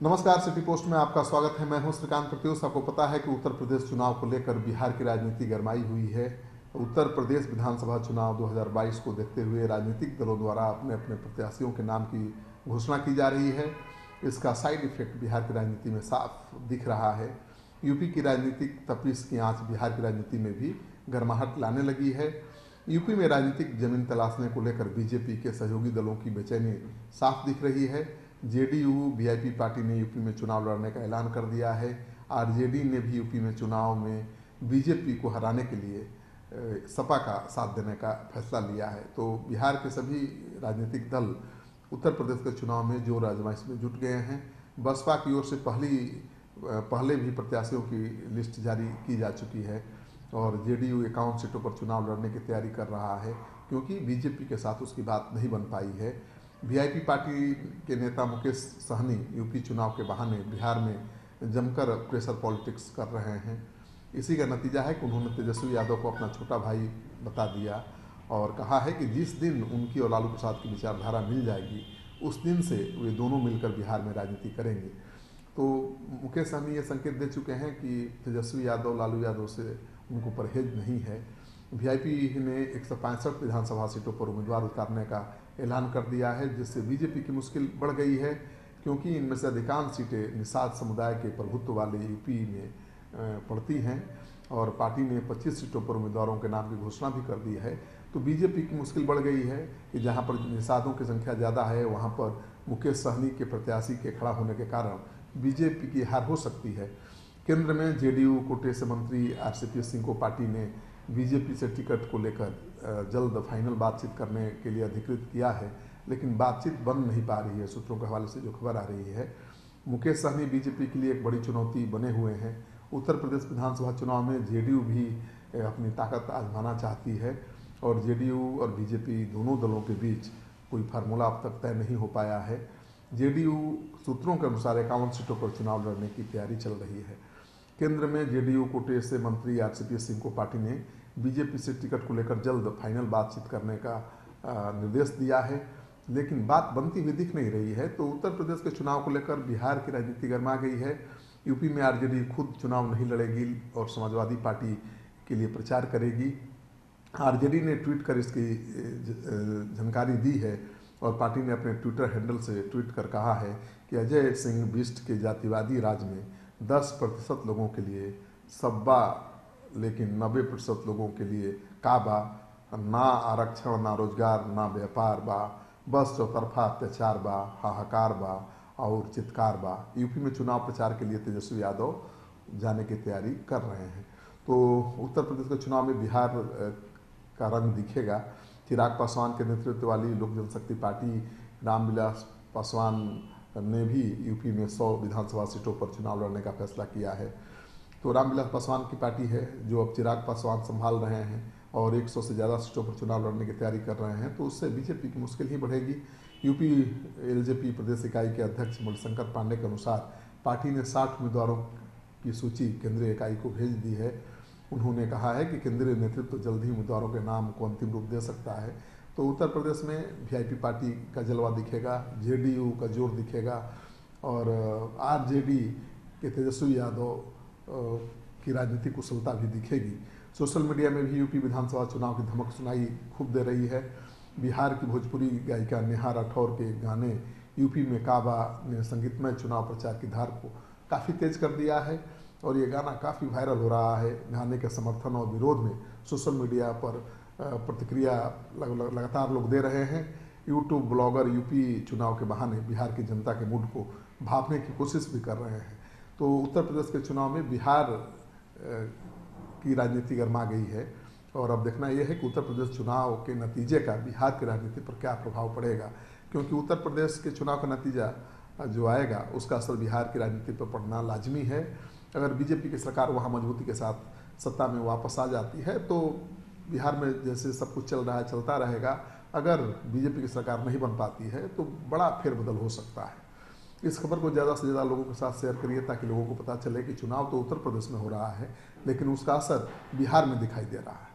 नमस्कार, city post में आपका स्वागत है। मैं हूं श्रीकांत प्रत्युष। आपको पता है कि उत्तर प्रदेश चुनाव को लेकर बिहार की राजनीति गरमाई हुई है। उत्तर प्रदेश विधानसभा चुनाव 2022 को देखते हुए राजनीतिक दलों द्वारा अपने अपने प्रत्याशियों के नाम की घोषणा की जा रही है। इसका साइड इफेक्ट बिहार की राजनीति में साफ दिख रहा है। यूपी की राजनीतिक तपिश की आंच बिहार की राजनीति में भी गर्माहट लाने लगी है। यूपी में राजनीतिक जमीन तलाशने को लेकर बीजेपी के सहयोगी दलों की बेचैनी साफ दिख रही है। जेडीयू वीआईपी पार्टी ने यूपी में चुनाव लड़ने का ऐलान कर दिया है। आरजेडी ने भी यूपी में चुनाव में बीजेपी को हराने के लिए सपा का साथ देने का फैसला लिया है। तो बिहार के सभी राजनीतिक दल उत्तर प्रदेश के चुनाव में जोर आजमाइश में जुट गए हैं। बसपा की ओर से पहले भी प्रत्याशियों की लिस्ट जारी की जा चुकी है और जेडीयू 51 सीटों पर चुनाव लड़ने की तैयारी कर रहा है, क्योंकि बीजेपी के साथ उसकी बात नहीं बन पाई है। वीआईपी पार्टी के नेता मुकेश सहनी यूपी चुनाव के बहाने बिहार में जमकर प्रेशर पॉलिटिक्स कर रहे हैं। इसी का नतीजा है कि उन्होंने तेजस्वी यादव को अपना छोटा भाई बता दिया और कहा है कि जिस दिन उनकी और लालू प्रसाद की विचारधारा मिल जाएगी उस दिन से वे दोनों मिलकर बिहार में राजनीति करेंगे। तो मुकेश सहनी ये संकेत दे चुके हैं कि तेजस्वी यादव लालू यादव से उनको परहेज नहीं है। वीआईपी ने 165 विधानसभा सीटों पर उम्मीदवार उतारने का ऐलान कर दिया है, जिससे बीजेपी की मुश्किल बढ़ गई है, क्योंकि इनमें से अधिकांश सीटें निषाद समुदाय के प्रभुत्व वाले यूपी में पड़ती हैं और पार्टी ने 25 सीटों पर उम्मीदवारों के नाम की घोषणा भी कर दी है। तो बीजेपी की मुश्किल बढ़ गई है कि जहां पर निषादों की संख्या ज़्यादा है वहां पर मुकेश सहनी के प्रत्याशी के खड़ा होने के कारण बीजेपी की हार हो सकती है। केंद्र में जेडीयू कोटे से मंत्री आरसीपी सिंह को पार्टी ने बीजेपी से टिकट को लेकर जल्द फाइनल बातचीत करने के लिए अधिकृत किया है, लेकिन बातचीत बन नहीं पा रही है। सूत्रों के हवाले से जो खबर आ रही है, मुकेश सहनी बीजेपी के लिए एक बड़ी चुनौती बने हुए हैं। उत्तर प्रदेश विधानसभा चुनाव में जेडीयू भी अपनी ताकत आजमाना चाहती है और जेडीयू और बीजेपी दोनों दलों के बीच कोई फार्मूला अब तक तय नहीं हो पाया है। जेडीयू सूत्रों के अनुसार 51 सीटों पर चुनाव लड़ने की तैयारी चल रही है। केंद्र में जेडीयू कोटे से मंत्री आरसीपी सिंह को पार्टी ने बीजेपी से टिकट को लेकर जल्द फाइनल बातचीत करने का निर्देश दिया है, लेकिन बात बनती हुई दिख नहीं रही है। तो उत्तर प्रदेश के चुनाव को लेकर बिहार की राजनीति गर्मा गई है। यूपी में आरजेडी खुद चुनाव नहीं लड़ेगी और समाजवादी पार्टी के लिए प्रचार करेगी। आरजेडी ने ट्वीट कर इसकी जानकारी दी है और पार्टी ने अपने ट्विटर हैंडल से ट्वीट कर कहा है कि अजय सिंह बिष्ट के जातिवादी राज में 10% लोगों के लिए सब्बा, लेकिन 90% लोगों के लिए काबा, ना आरक्षण, ना रोजगार, ना व्यापार बा, बस चौतरफा अत्याचार बा, हाहाकार बा और चित्कार बा। यूपी में चुनाव प्रचार के लिए तेजस्वी यादव जाने की तैयारी कर रहे हैं। तो उत्तर प्रदेश के चुनाव में बिहार का रंग दिखेगा। चिराग पासवान के नेतृत्व वाली लोक जनशक्ति पार्टी रामविलास पासवान ने भी यूपी में 100 विधानसभा सीटों पर चुनाव लड़ने का फैसला किया है। तो रामविलास पासवान की पार्टी है जो अब चिराग पासवान संभाल रहे हैं और 100 से ज़्यादा सीटों पर चुनाव लड़ने की तैयारी कर रहे हैं, तो उससे बीजेपी की मुश्किल ही बढ़ेगी। यूपी एलजेपी प्रदेश इकाई के अध्यक्ष मणिशंकर पांडे के अनुसार पार्टी ने 60 उम्मीदवारों की सूची केंद्रीय इकाई को भेज दी है। उन्होंने कहा है कि केंद्रीय नेतृत्व जल्द ही उम्मीदवारों के नाम को अंतिम रूप दे सकता है। तो उत्तर प्रदेश में वीआईपी पार्टी का जलवा दिखेगा, जेडीयू का जोर दिखेगा और आरजेडी के तेजस्वी यादव की राजनीतिक कुशलता भी दिखेगी। सोशल मीडिया में भी यूपी विधानसभा चुनाव की धमक सुनाई खूब दे रही है। बिहार की भोजपुरी गायिका नेहा राठौर के गाने यूपी में काबा ने संगीतमय चुनाव प्रचार की धार को काफ़ी तेज कर दिया है और ये गाना काफ़ी वायरल हो रहा है। गाने के समर्थन और विरोध में सोशल मीडिया पर प्रतिक्रिया लगातार लोग दे रहे हैं। यूट्यूब ब्लॉगर यूपी चुनाव के बहाने बिहार की जनता के मूड को भांपने की कोशिश भी कर रहे हैं। तो उत्तर प्रदेश के चुनाव में बिहार की राजनीति गर्मा गई है और अब देखना यह है कि उत्तर प्रदेश चुनाव के नतीजे का बिहार की राजनीति पर क्या प्रभाव पड़ेगा, क्योंकि उत्तर प्रदेश के चुनाव का नतीजा जो आएगा उसका असर बिहार की राजनीति पर पड़ना लाजमी है। अगर बीजेपी की सरकार वहाँ मजबूती के साथ सत्ता में वापस आ जाती है तो बिहार में जैसे सब कुछ चल रहा है चलता रहेगा। अगर बीजेपी की सरकार नहीं बन पाती है तो बड़ा फेरबदल हो सकता है। इस खबर को ज़्यादा से ज़्यादा लोगों के साथ शेयर करिए ताकि लोगों को पता चले कि चुनाव तो उत्तर प्रदेश में हो रहा है लेकिन उसका असर बिहार में दिखाई दे रहा है।